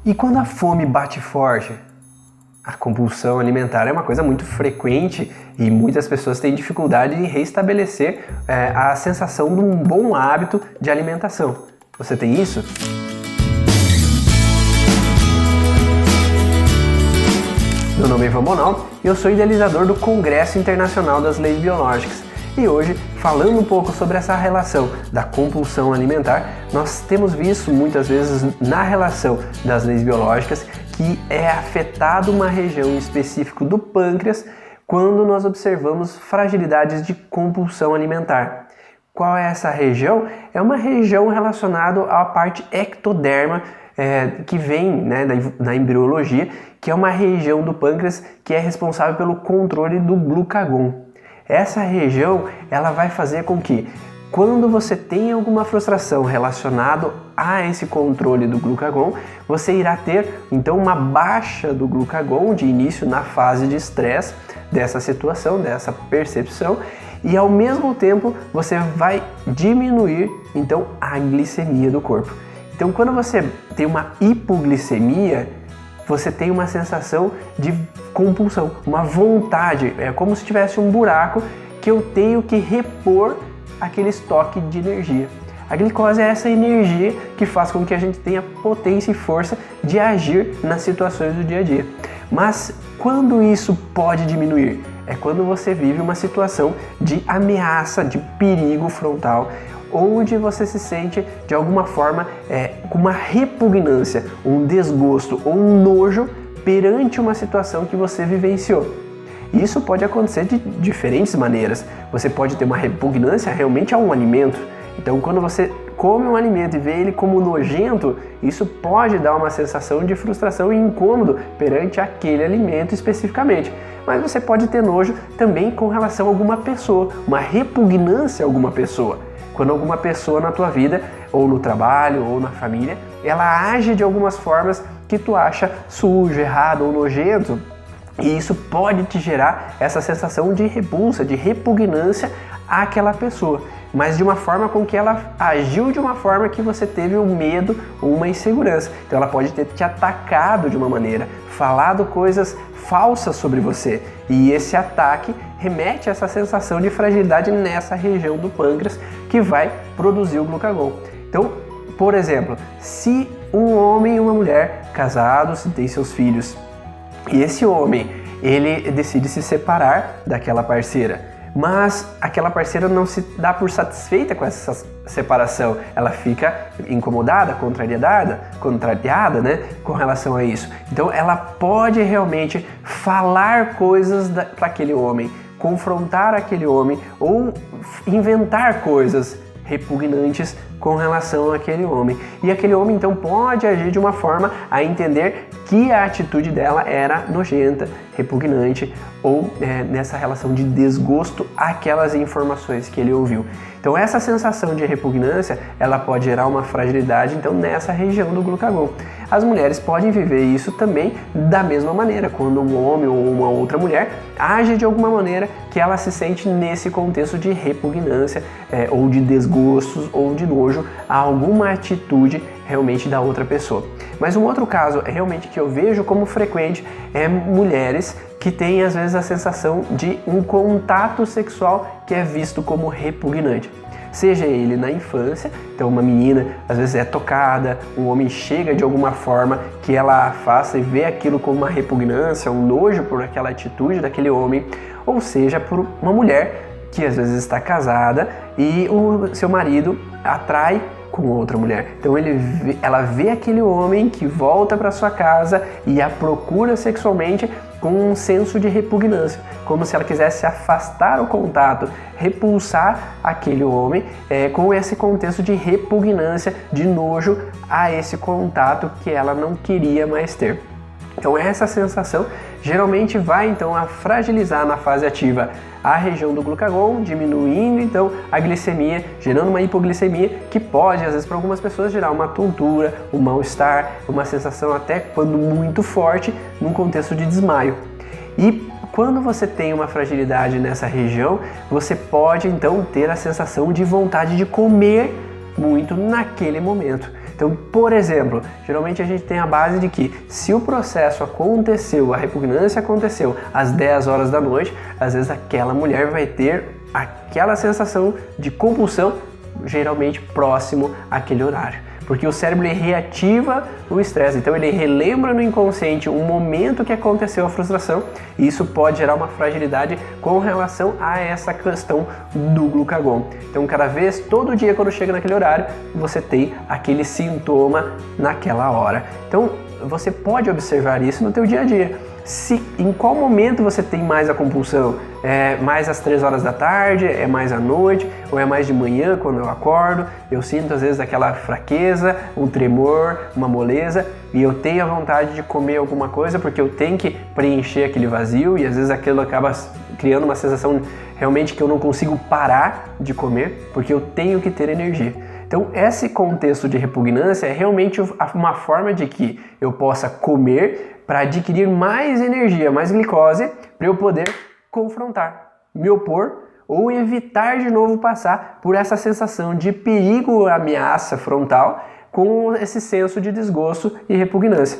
E quando a fome bate forte? A compulsão alimentar é uma coisa muito frequente e muitas pessoas têm dificuldade em restabelecer a sensação de um bom hábito de alimentação. Você tem isso? Meu nome é Ivan Bonal e eu sou idealizador do Congresso Internacional das Leis Biológicas. E hoje, falando um pouco sobre essa relação da compulsão alimentar, nós temos visto muitas vezes na relação das leis biológicas que é afetada uma região específica do pâncreas quando nós observamos fragilidades de compulsão alimentar. Qual é essa região? É uma região relacionada à parte ectoderma, que vem da embriologia, que é uma região do pâncreas que é responsável pelo controle do glucagon. Essa região ela vai fazer com que, quando você tem alguma frustração relacionada a esse controle do glucagon, você irá ter então uma baixa do glucagon de início na fase de estresse dessa situação, dessa percepção, e ao mesmo tempo você vai diminuir então a glicemia do corpo. Então, quando você tem uma hipoglicemia, você tem uma sensação de compulsão, uma vontade, é como se tivesse um buraco que eu tenho que repor aquele estoque de energia. A glicose é essa energia que faz com que a gente tenha potência e força de agir nas situações do dia a dia. Mas quando isso pode diminuir? É quando você vive uma situação de ameaça, de perigo frontal, onde você se sente de alguma forma com uma repugnância, um desgosto ou um nojo perante uma situação que você vivenciou. Isso pode acontecer de diferentes maneiras. Você pode ter uma repugnância realmente a um alimento. Então, quando você come um alimento e vê ele como nojento, isso pode dar uma sensação de frustração e incômodo perante aquele alimento especificamente. Mas você pode ter nojo também com relação a alguma pessoa, uma repugnância a alguma pessoa. Quando alguma pessoa na tua vida, ou no trabalho, ou na família, ela age de algumas formas que tu acha sujo, errado ou nojento, e isso pode te gerar essa sensação de repulsa, de repugnância àquela pessoa, mas de uma forma com que ela agiu de uma forma que você teve um medo ou uma insegurança. Então ela pode ter te atacado de uma maneira, falado coisas falsas sobre você, e esse ataque remete a essa sensação de fragilidade nessa região do pâncreas que vai produzir o glucagon. Então, por exemplo, se um homem e uma mulher casados, tem seus filhos, e esse homem ele decide se separar daquela parceira, mas aquela parceira não se dá por satisfeita com essa separação, ela fica incomodada, contrariada, com relação a isso. Então ela pode realmente falar coisas para aquele homem, confrontar aquele homem ou inventar coisas repugnantes com relação àquele homem. E aquele homem então pode agir de uma forma a entender que a atitude dela era nojenta, repugnante ou nessa relação de desgosto àquelas informações que ele ouviu. Então essa sensação de repugnância, ela pode gerar uma fragilidade então nessa região do glucagon. As mulheres podem viver isso também da mesma maneira, quando um homem ou uma outra mulher age de alguma maneira que ela se sente nesse contexto de repugnância ou de desgostos ou de nojo a alguma atitude realmente da outra pessoa. Mas um outro caso realmente que eu vejo como frequente é mulheres que têm às vezes a sensação de um contato sexual que é visto como repugnante. Seja ele na infância, então uma menina às vezes é tocada, um homem chega de alguma forma que ela faça e vê aquilo como uma repugnância, um nojo por aquela atitude daquele homem, ou seja, por uma mulher que às vezes está casada e o seu marido atrai com outra mulher. Então ela vê aquele homem que volta para sua casa e a procura sexualmente com um senso de repugnância, como se ela quisesse afastar o contato, repulsar aquele homem com esse contexto de repugnância, de nojo a esse contato que ela não queria mais ter. Então essa sensação geralmente vai então a fragilizar na fase ativa a região do glucagon, diminuindo então a glicemia, gerando uma hipoglicemia que pode, às vezes para algumas pessoas, gerar uma tontura, um mal-estar, uma sensação até quando muito forte, num contexto de desmaio. E quando você tem uma fragilidade nessa região, você pode então ter a sensação de vontade de comer muito naquele momento. Então, por exemplo, geralmente a gente tem a base de que se o processo aconteceu, a repugnância aconteceu às 10 horas da noite, às vezes aquela mulher vai ter aquela sensação de compulsão geralmente próximo àquele horário. Porque o cérebro ele reativa o estresse, então ele relembra no inconsciente um momento que aconteceu a frustração e isso pode gerar uma fragilidade com relação a essa questão do glucagon. Então cada vez, todo dia quando chega naquele horário, você tem aquele sintoma naquela hora. Então você pode observar isso no teu dia a dia. Em qual momento você tem mais a compulsão? É mais às 3 horas da tarde? É mais à noite? Ou é mais de manhã quando eu acordo? Eu sinto às vezes aquela fraqueza, um tremor, uma moleza e eu tenho a vontade de comer alguma coisa porque eu tenho que preencher aquele vazio e às vezes aquilo acaba criando uma sensação realmente que eu não consigo parar de comer porque eu tenho que ter energia. Então esse contexto de repugnância é realmente uma forma de que eu possa comer para adquirir mais energia, mais glicose, para eu poder confrontar, me opor ou evitar de novo passar por essa sensação de perigo, ameaça frontal com esse senso de desgosto e repugnância.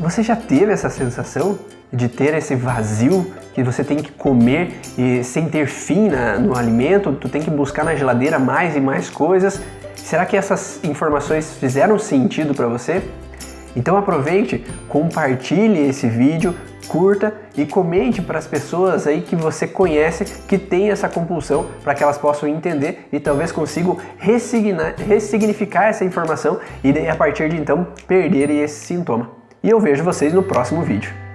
Você já teve essa sensação de ter esse vazio que você tem que comer e sem ter fim no alimento, tu tem que buscar na geladeira mais e mais coisas? Será que essas informações fizeram sentido para você? Então aproveite, compartilhe esse vídeo, curta e comente para as pessoas aí que você conhece que tem essa compulsão para que elas possam entender e talvez consigam ressignificar essa informação e a partir de então perderem esse sintoma. E eu vejo vocês no próximo vídeo.